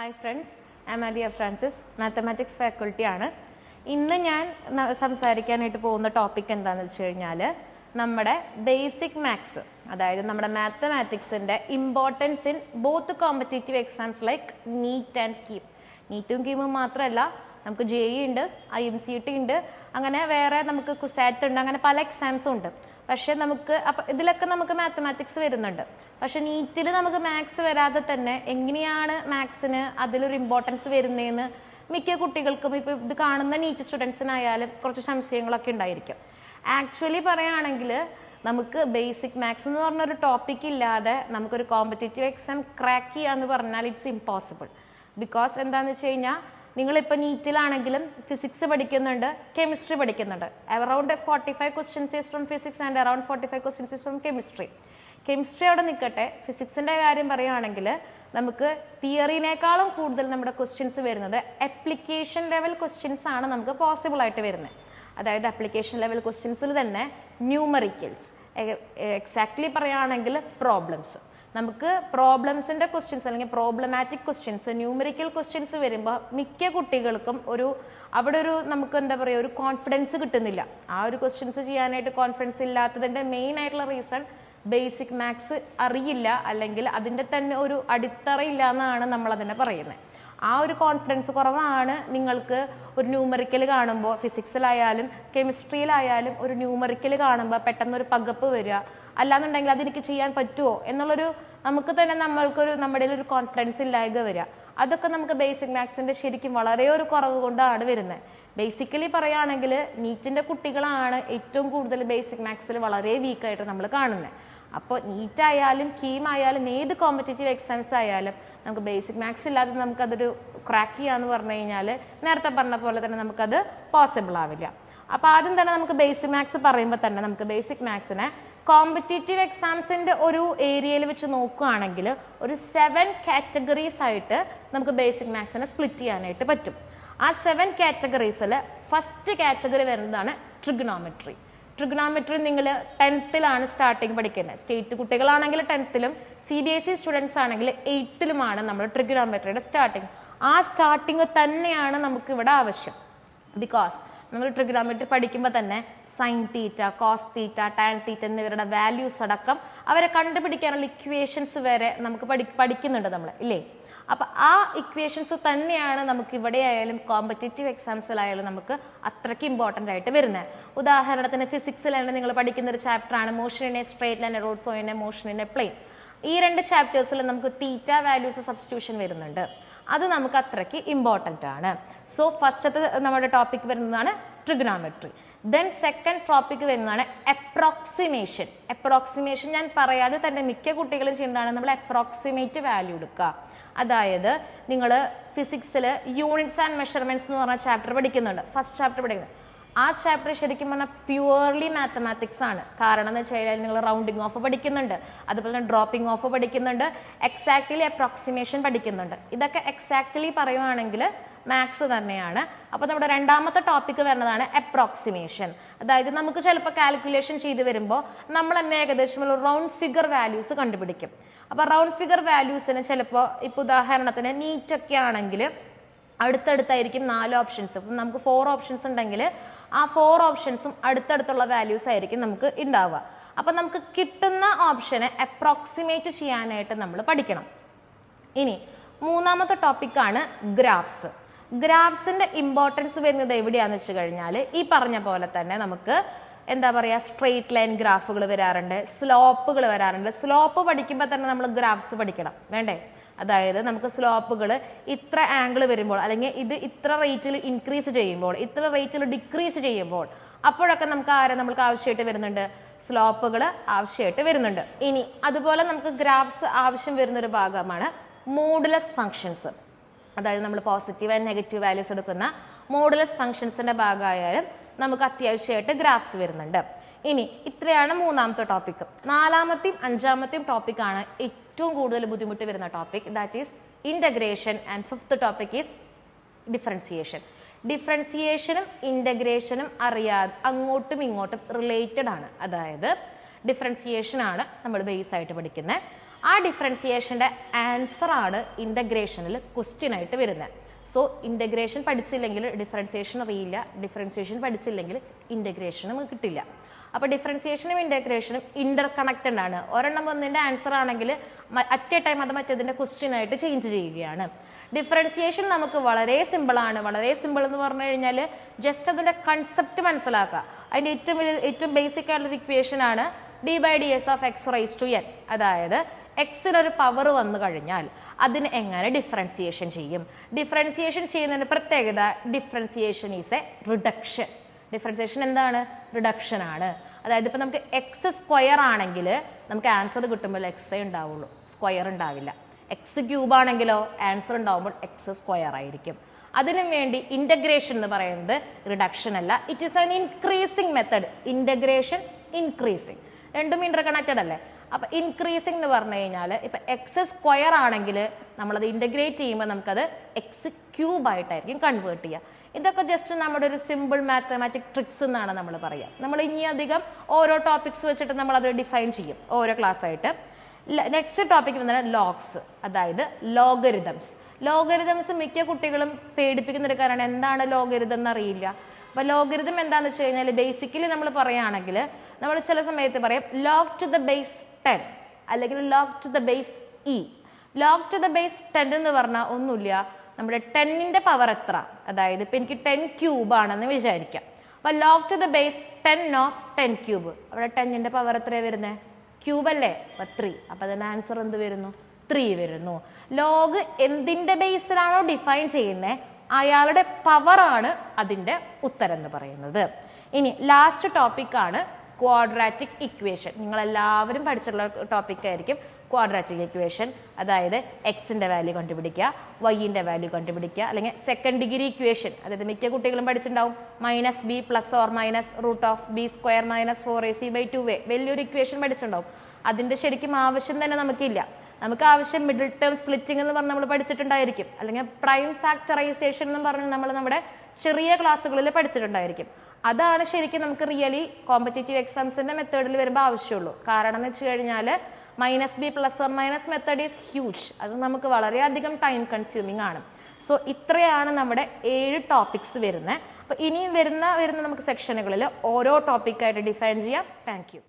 Hi friends, I am Alia Francis, Mathematics faculty ആണ്. ഇന്ന് ഞാൻ സംസാരിക്കാനായിട്ട് പോകുന്ന ടോപ്പിക് എന്താണെന്ന് വെച്ച് കഴിഞ്ഞാൽ നമ്മുടെ ബേസിക് മാത്സ്, അതായത് നമ്മുടെ മാത്തമാറ്റിക്സിൻ്റെ importance in both competitive exams like NEET and KEAM. നീറ്റും കീമും മാത്രമല്ല, നമുക്ക് JEE ഉണ്ട്, IMCT ഉണ്ട്, അങ്ങനെ വേറെ നമുക്ക് കുസാറ്റ് ഉണ്ട്, അങ്ങനെ പല എക്സാംസും ഉണ്ട്. പക്ഷേ നമുക്ക് അപ്പം ഇതിലൊക്കെ നമുക്ക് മാത്തമാറ്റിക്സ് വരുന്നുണ്ട്. പക്ഷെ നീറ്റിൽ നമുക്ക് മാത്സ് വരാതെ തന്നെ എങ്ങനെയാണ് മാത്സിന് അതിലൊരു ഇമ്പോർട്ടൻസ് വരുന്നതെന്ന് മിക്ക കുട്ടികൾക്കും ഇപ്പോൾ ഇത് കാണുന്ന നീറ്റ് സ്റ്റുഡൻസിനായാലും കുറച്ച് സംശയങ്ങളൊക്കെ ഉണ്ടായിരിക്കും. ആക്ച്വലി പറയുകയാണെങ്കിൽ നമുക്ക് ബേസിക് മാത്സ് എന്ന് പറഞ്ഞൊരു ടോപ്പിക് ഇല്ലാതെ നമുക്കൊരു കോമ്പറ്റേറ്റീവ് എക്സാം ക്രാക്ക് ചെയ്യുക എന്ന് പറഞ്ഞാൽ ഇറ്റ്സ് ഇമ്പോസിബിൾ. ബിക്കോസ് എന്താണെന്ന് വെച്ച് കഴിഞ്ഞാൽ നിങ്ങളിപ്പോൾ നീറ്റിലാണെങ്കിലും ഫിസിക്സ് പഠിക്കുന്നുണ്ട്, കെമിസ്ട്രി പഠിക്കുന്നുണ്ട്. Around 45 questions is from physics and around 45 questions is from chemistry. Chemistry അവിടെ നിൽക്കട്ടെ, ഫിസിക്സിൻ്റെ കാര്യം പറയുകയാണെങ്കിൽ നമുക്ക് തിയറിനേക്കാളും കൂടുതൽ നമ്മുടെ ക്വസ്റ്റ്യൻസ് വരുന്നത് അപ്ലിക്കേഷൻ ലെവൽ ക്വസ്റ്റ്യൻസ് ആണ് നമുക്ക് പോസിബിൾ ആയിട്ട് വരുന്നത്. അതായത് അപ്ലിക്കേഷൻ ലെവൽ ക്വസ്റ്റ്യൻസിൽ തന്നെ ന്യൂമറിക്കൽസ്, എക്സാക്ട്ലി പറയുകയാണെങ്കിൽ പ്രോബ്ലംസ്. നമുക്ക് പ്രോബ്ലംസിൻ്റെ ക്വസ്റ്റ്യൻസ് അല്ലെങ്കിൽ പ്രോബ്ലമാറ്റിക് ക്വസ്റ്റ്യൻസ്, ന്യൂമറിക്കൽ ക്വസ്റ്റ്യൻസ് വരുമ്പോൾ മിക്ക കുട്ടികൾക്കും അവിടെ ഒരു നമുക്ക് എന്താ പറയുക, ഒരു കോൺഫിഡൻസ് കിട്ടുന്നില്ല. ആ ഒരു ക്വസ്റ്റ്യൻസ് ചെയ്യാനായിട്ട് കോൺഫിഡൻസ് ഇല്ലാത്തതിൻ്റെ മെയിൻ ആയിട്ടുള്ള റീസൺ ബേസിക് മാത്സ് അറിയില്ല, അല്ലെങ്കിൽ അതിൻ്റെ തന്നെ ഒരു അടിത്തറയില്ല എന്നാണ് നമ്മളതിനെ പറയുന്നത്. ആ ഒരു കോൺഫിഡൻസ് കുറവാണ് നിങ്ങൾക്ക് ഒരു ന്യൂമറിക്കൽ കാണുമ്പോൾ, ഫിസിക്സിലായാലും കെമിസ്ട്രിയിലായാലും ഒരു ന്യൂമറിക്കൽ കാണുമ്പോൾ പെട്ടെന്നൊരു പകപ്പ് വരിക, അല്ലാന്നുണ്ടെങ്കിൽ അതെനിക്ക് ചെയ്യാൻ പറ്റുമോ എന്നുള്ളൊരു നമുക്ക് തന്നെ നമ്മുടെ ഒരു കോൺഫിഡൻസ് ഇല്ലായ്മ വരിക. അതൊക്കെ നമുക്ക് ബേസിക് മാത്സിൻ്റെ ശരിക്കും വളരെ ഒരു കുറവ് കൊണ്ടാണ് വരുന്നത്. ബേസിക്കലി പറയുകയാണെങ്കിൽ നീറ്റിൻ്റെ കുട്ടികളാണ് ഏറ്റവും കൂടുതൽ ബേസിക് മാത്സിൽ വളരെ വീക്കായിട്ട് നമ്മൾ കാണുന്നത്. അപ്പോൾ നീറ്റായാലും കീമായാലും ഏത് കോമ്പറ്റേറ്റീവ് എക്സാംസ് ആയാലും നമുക്ക് ബേസിക് മാത്സ് ഇല്ലാതെ നമുക്കതൊരു ക്രാക്ക് ചെയ്യാന്ന് പറഞ്ഞു കഴിഞ്ഞാൽ നേരത്തെ പറഞ്ഞ പോലെ തന്നെ നമുക്കത് പോസിബിൾ ആവില്ല. അപ്പോൾ ആദ്യം തന്നെ നമുക്ക് ബേസിക് മാത്സ് പറയുമ്പോൾ തന്നെ നമുക്ക് ബേസിക് മാത്സിനെ കോമ്പറ്റേറ്റീവ് എക്സാംസിൻ്റെ ഒരു ഏരിയയിൽ വെച്ച് നോക്കുകയാണെങ്കിൽ ഒരു 7 കാറ്റഗറീസ് ആയിട്ട് നമുക്ക് ബേസിക് മാത്സിനെ സ്പ്ലിറ്റ് ചെയ്യാനായിട്ട് പറ്റും. ആ 7 കാറ്റഗറീസിൽ ഫസ്റ്റ് കാറ്റഗറി വരുന്നതാണ് ട്രിഗണോമെട്രി. ട്രിഗണോമെട്രി നിങ്ങൾ 10th സ്റ്റാർട്ടിങ് പഠിക്കുന്നത്. സ്റ്റേറ്റ് കുട്ടികളാണെങ്കിൽ 10th, CBSE സ്റ്റുഡൻസ് ആണെങ്കിൽ 8th നമ്മൾ ട്രിഗണോമെട്രിയുടെ സ്റ്റാർട്ടിങ്. ആ സ്റ്റാർട്ടിങ് തന്നെയാണ് നമുക്ക് ഇവിടെ ആവശ്യം. ബിക്കോസ് നമ്മൾ ട്രിഗണോമെട്രി പഠിക്കുമ്പോൾ തന്നെ sine theta, cos theta, tan theta എന്നിവരുടെ വാല്യൂസ് അടക്കം അവരെ കണ്ടുപിടിക്കാനുള്ള ഇക്വേഷൻസ് വരെ നമുക്ക് പഠിക്കുന്നുണ്ട് നമ്മൾ, ഇല്ലേ? അപ്പം ആ ഇക്വേഷൻസ് തന്നെയാണ് നമുക്ക് ഇവിടെ ആയാലും കോമ്പറ്റേറ്റീവ് എക്സാംസിലായാലും നമുക്ക് അത്രയ്ക്ക് ഇമ്പോർട്ടൻ്റ് ആയിട്ട് വരുന്നത്. ഉദാഹരണത്തിന് ഫിസിക്സിലാണ് നിങ്ങൾ പഠിക്കുന്ന ഒരു ചാപ്റ്ററാണ് motion in a straight line and also in a motion in a plane. ഈ 2 ചാപ്റ്റേഴ്സിൽ നമുക്ക് തീറ്റ വാല്യൂസ് സബ്സ്റ്റിറ്റ്യൂഷൻ വരുന്നുണ്ട്. അത് നമുക്ക് അത്രയ്ക്ക് ഇമ്പോർട്ടൻ്റ് ആണ്. സോ ഫസ്റ്റത്തെ നമ്മുടെ ടോപ്പിക് വരുന്നതാണ് ട്രിഗണോമെട്രി. ദെൻ സെക്കൻഡ് ടോപ്പിക് വരുന്നതാണ് അപ്രോക്സിമേഷൻ. അപ്രോക്സിമേഷൻ ഞാൻ പറയാതെ തന്നെ മിക്ക കുട്ടികളും ചെയ്യുന്നതാണ് നമ്മൾ അപ്രോക്സിമേറ്റ് വാല്യൂ എടുക്കുക. അതായത് നിങ്ങൾ ഫിസിക്സിൽ യൂണിറ്റ്സ് ആൻഡ് മെഷർമെൻറ്റ്സ് എന്ന് പറഞ്ഞ ചാപ്റ്റർ പഠിക്കുന്നുണ്ട്, ഫസ്റ്റ് ചാപ്റ്റർ പഠിക്കുന്നത്. ആ ചാപ്റ്റർ ശരിക്കും പറഞ്ഞാൽ പ്യുവർലി മാത്തമാറ്റിക്സ് ആണ്. കാരണം എന്ന് വെച്ച് കഴിഞ്ഞാൽ നിങ്ങൾ റൗണ്ടിങ് ഓഫ് പഠിക്കുന്നുണ്ട്, അതുപോലെ തന്നെ ഡ്രോപ്പിംഗ് ഓഫ് പഠിക്കുന്നുണ്ട്, എക്സാക്ട്ലി അപ്രോക്സിമേഷൻ പഠിക്കുന്നുണ്ട്. ഇതൊക്കെ എക്സാക്ട്ലി പറയുവാണെങ്കിൽ മാത്സ് തന്നെയാണ്. അപ്പോൾ നമ്മുടെ രണ്ടാമത്തെ ടോപ്പിക്ക് വരുന്നതാണ് അപ്രോക്സിമേഷൻ. അതായത് നമുക്ക് ചിലപ്പോൾ കാൽക്കുലേഷൻ ചെയ്ത് വരുമ്പോൾ നമ്മൾ തന്നെ ഏകദേശം ഒരു റൗണ്ട് ഫിഗർ വാല്യൂസ് കണ്ടുപിടിക്കും. അപ്പോൾ റൗണ്ട് ഫിഗർ വാല്യൂസിന് ചിലപ്പോൾ ഇപ്പോൾ ഉദാഹരണത്തിന് നീറ്റൊക്കെ ആണെങ്കിൽ അടുത്തടുത്തായിരിക്കും 4 ഓപ്ഷൻസ്. അപ്പം നമുക്ക് 4 ഓപ്ഷൻസ് ഉണ്ടെങ്കിൽ ആ 4 ഓപ്ഷൻസും അടുത്തടുത്തുള്ള വാല്യൂസ് ആയിരിക്കും നമുക്ക് ഉണ്ടാവുക. അപ്പം നമുക്ക് കിട്ടുന്ന ഓപ്ഷനെ അപ്രോക്സിമേറ്റ് ചെയ്യാനായിട്ട് നമ്മൾ പഠിക്കണം. ഇനി മൂന്നാമത്തെ ടോപ്പിക്കാണ് ഗ്രാഫ്സ്. ഗ്രാഫ്സിൻ്റെ ഇമ്പോർട്ടൻസ് വരുന്നത് എവിടെയാണെന്ന് വെച്ച് കഴിഞ്ഞാൽ ഈ പറഞ്ഞ പോലെ തന്നെ നമുക്ക് എന്താ പറയുക, സ്ട്രെയിറ്റ് ലൈൻ ഗ്രാഫുകൾ വരാറുണ്ട്, സ്ലോപ്പുകൾ വരാറുണ്ട്. സ്ലോപ്പ് പഠിക്കുമ്പോൾ തന്നെ നമ്മൾ ഗ്രാഫ്സ് പഠിക്കണം, വേണ്ടേ? അതായത് നമുക്ക് സ്ലോപ്പുകൾ ഇത്ര ആംഗിൾ വരുമ്പോൾ, അല്ലെങ്കിൽ ഇത് ഇത്ര റേറ്റിൽ ഇൻക്രീസ് ചെയ്യുമ്പോൾ, ഇത്ര റേറ്റിൽ ഡിക്രീസ് ചെയ്യുമ്പോൾ, അപ്പോഴൊക്കെ നമുക്ക് ആവശ്യമായിട്ട് വരുന്നുണ്ട്, സ്ലോപ്പുകൾ ആവശ്യമായിട്ട് വരുന്നുണ്ട്. ഇനി അതുപോലെ നമുക്ക് ഗ്രാഫ്സ് ആവശ്യം വരുന്നൊരു ഭാഗമാണ് മോഡുലസ് ഫങ്ഷൻസ്. അതായത് നമ്മൾ പോസിറ്റീവ് ആൻഡ് നെഗറ്റീവ് വാല്യൂസ് എടുക്കുന്ന മോഡുലസ് ഫങ്ഷൻസിൻ്റെ ഭാഗമായാലും നമുക്ക് അത്യാവശ്യമായിട്ട് ഗ്രാഫ്സ് വരുന്നുണ്ട്. ഇനി ഇത്രയാണ് മൂന്നാമത്തെ ടോപ്പിക്ക്. നാലാമത്തെയും അഞ്ചാമത്തെയും ടോപ്പിക്കാണ് ഏറ്റവും കൂടുതൽ ബുദ്ധിമുട്ട് വരുന്ന topic, that is integration. And fifth topic is differentiation. ഡിഫറൻസിയേഷനും ഇൻ്റഗ്രേഷനും അറിയാതെ അങ്ങോട്ടും ഇങ്ങോട്ടും റിലേറ്റഡ് ആണ്. അതായത് ഡിഫറൻസിയേഷൻ ആണ് നമ്മൾ ബേസ് ആയിട്ട് പഠിക്കുന്നത്. ആ ഡിഫറൻസിയേഷൻ്റെ ആൻസറാണ് ഇൻ്റഗ്രേഷനിൽ ക്വസ്റ്റ്യൻ ആയിട്ട് വരുന്നത്. സോ ഇൻ്റഗ്രേഷൻ പഠിച്ചില്ലെങ്കിൽ ഡിഫറൻസിയേഷൻ അറിയില്ല, ഡിഫറൻസിയേഷൻ പഠിച്ചില്ലെങ്കിൽ ഇൻ്റഗ്രേഷൻ നമുക്ക് കിട്ടില്ല. അപ്പോൾ ഡിഫറൻസിയേഷനും ഇൻ്റഗ്രേഷനും ഇൻ്റർ കണക്റ്റഡ് ആണ്. ഒരെണ്ണം ഒന്നിൻ്റെ ആൻസർ ആണെങ്കിൽ അറ്റ് എ ടൈം അത് മറ്റേതിൻ്റെ ക്വസ്റ്റ്യൻ ആയിട്ട് ചേഞ്ച് ചെയ്യുകയാണ്. ഡിഫറൻസിയേഷൻ നമുക്ക് വളരെ സിമ്പിളാണ്. വളരെ സിമ്പിൾ എന്ന് പറഞ്ഞു കഴിഞ്ഞാൽ ജസ്റ്റ് അതിൻ്റെ കൺസെപ്റ്റ് മനസ്സിലാക്കുക. അതിൻ്റെ ഏറ്റവും ബേസിക് ആയിട്ടുള്ള ഇക്വേഷൻ ആണ് d/ds of x raise to n. അതായത് എക്സിനൊരു പവർ വന്നു കഴിഞ്ഞാൽ അതിന് എങ്ങനെ ഡിഫറൻസിയേഷൻ ചെയ്യും. ഡിഫറൻസിയേഷൻ ചെയ്യുന്നതിൻ്റെ പ്രത്യേകത differentiation is A reduction. Differentiation എന്താണ്? റിഡക്ഷൻ ആണ്. അതായത് ഇപ്പം നമുക്ക് എക്സ് സ്ക്വയർ ആണെങ്കിൽ നമുക്ക് ആൻസർ കിട്ടുമ്പോൾ എക്സേ ഉണ്ടാവുള്ളൂ, സ്ക്വയർ ഉണ്ടാവില്ല. എക്സ് ക്യൂബ് ആണെങ്കിലോ ആൻസർ ഉണ്ടാവുമ്പോൾ എക്സ് സ്ക്വയർ ആയിരിക്കും. അതിനു വേണ്ടി ഇൻ്റഗ്രേഷൻ എന്ന് പറയുന്നത് റിഡക്ഷൻ അല്ല, it is an increasing method. Integration increasing, രണ്ടും ഇന്റർ കണക്റ്റഡ് അല്ലേ. അപ്പം ഇൻക്രീസിങ് എന്ന് പറഞ്ഞു കഴിഞ്ഞാൽ ഇപ്പം എക്സ് സ്ക്വയർ ആണെങ്കിൽ നമ്മളത് ഇൻ്റഗ്രേറ്റ് ചെയ്യുമ്പോൾ നമുക്കത് എക്സ് ക്യൂബ് ആയിട്ടായിരിക്കും കൺവേർട്ട് ചെയ്യുക. ഇതൊക്കെ ജസ്റ്റ് നമ്മുടെ ഒരു സിമ്പിൾ മാത്തമാറ്റിക് ട്രിക്സ് എന്നാണ് നമ്മൾ പറയുക. നമ്മൾ ഇനി അധികം ഓരോ ടോപ്പിക്സ് വെച്ചിട്ട് നമ്മളത് ഡിഫൈൻ ചെയ്യും ഓരോ ക്ലാസ് ആയിട്ട്. നെക്സ്റ്റ് ടോപ്പിക് വന്നാൽ ലോഗ്സ്, അതായത് ലോഗരിതംസ്. ലോഗരിതംസ് മിക്ക കുട്ടികളും പേടിപ്പിക്കുന്നൊരു കാര്യമാണ്, എന്താണ് ലോഗരിതം എന്നറിയില്ല. അപ്പോൾ ലോഗരിതം എന്താണെന്ന് വെച്ച് കഴിഞ്ഞാൽ ബേസിക്കലി നമ്മൾ പറയുകയാണെങ്കിൽ നമ്മൾ ചില സമയത്ത് പറയും log to the base 10 അല്ലെങ്കിൽ log to the base e. log to the base 10 എന്ന് പറഞ്ഞാൽ ഒന്നുമില്ല, നമ്മുടെ 10ന്റെ പവർ എത്ര, അതായത് ഇപ്പം എനിക്ക് 10 ക്യൂബ് ആണെന്ന് വിചാരിക്കാം. അപ്പോൾ log to the base 10 of 10 cube, അവിടെ 10ന്റെ പവർ എത്രയാണ് വരുന്നത്? ക്യൂബ് അല്ലേ, അപ്പോൾ 3. അപ്പോൾ അതിൻ്റെ ആൻസർ എന്ത് വരുന്നു? 3 വരുന്നു. ലോഗ് എന്തിൻ്റെ ബേസിലാണോ ഡിഫൈൻ ചെയ്യുന്നത് അയാളുടെ പവറാണ് അതിൻ്റെ ഉത്തരം എന്ന് പറയുന്നത്. ഇനി ലാസ്റ്റ് ടോപ്പിക്കാണ് ക്വാഡ്രാറ്റിക് ഇക്വേഷൻ. നിങ്ങളെല്ലാവരും പഠിച്ചിട്ടുള്ള ടോപ്പിക്കായിരിക്കും ക്വാഡ്രാറ്റിക് ഇക്വേഷൻ. അതായത് എക്സിൻ്റെ വാല്യൂ കണ്ടുപിടിക്കുക, വൈൻ്റെ വാല്യൂ കണ്ടുപിടിക്കുക, അല്ലെങ്കിൽ സെക്കൻഡ് ഡിഗ്രി ഇക്വേഷൻ. അതായത് മിക്ക കുട്ടികളും പഠിച്ചിട്ടുണ്ടാവും -b + or -√b² - 4ac/2a. വലിയൊരു ഇക്വേഷൻ പഠിച്ചിട്ടുണ്ടാവും. അതിൻ്റെ ശരിക്കും ആവശ്യം തന്നെ നമുക്കില്ല. നമുക്ക് ആവശ്യം മിഡിൽ ടേം സ്പ്ലിറ്റിംഗ് എന്ന് പറഞ്ഞ് നമ്മൾ പഠിച്ചിട്ടുണ്ടായിരിക്കും, അല്ലെങ്കിൽ പ്രൈം ഫാക്ടറൈസേഷൻ എന്ന് പറഞ്ഞ് നമ്മൾ നമ്മുടെ ചെറിയ ക്ലാസ്സുകളിൽ പഠിച്ചിട്ടുണ്ടായിരിക്കും. അതാണ് ശരിക്കും നമുക്ക് റിയലി കോമ്പറ്റേറ്റീവ് എക്സാംസിൻ്റെ മെത്തേഡിൽ വരുമ്പോൾ ആവശ്യമുള്ളൂ. കാരണം എന്ന് വെച്ച് കഴിഞ്ഞാൽ -b + or method is huge. അത് നമുക്ക് വളരെയധികം ടൈം കൺസ്യൂമിങ് ആണ്. സോ ഇത്രയാണ് നമ്മുടെ 7 ടോപ്പിക്സ് വരുന്നത്. അപ്പോൾ ഇനി വരുന്ന നമുക്ക് സെക്ഷനുകളിൽ ഓരോ ടോപ്പിക്കായിട്ട് ഡിഫൈൻ ചെയ്യാം. Thank you.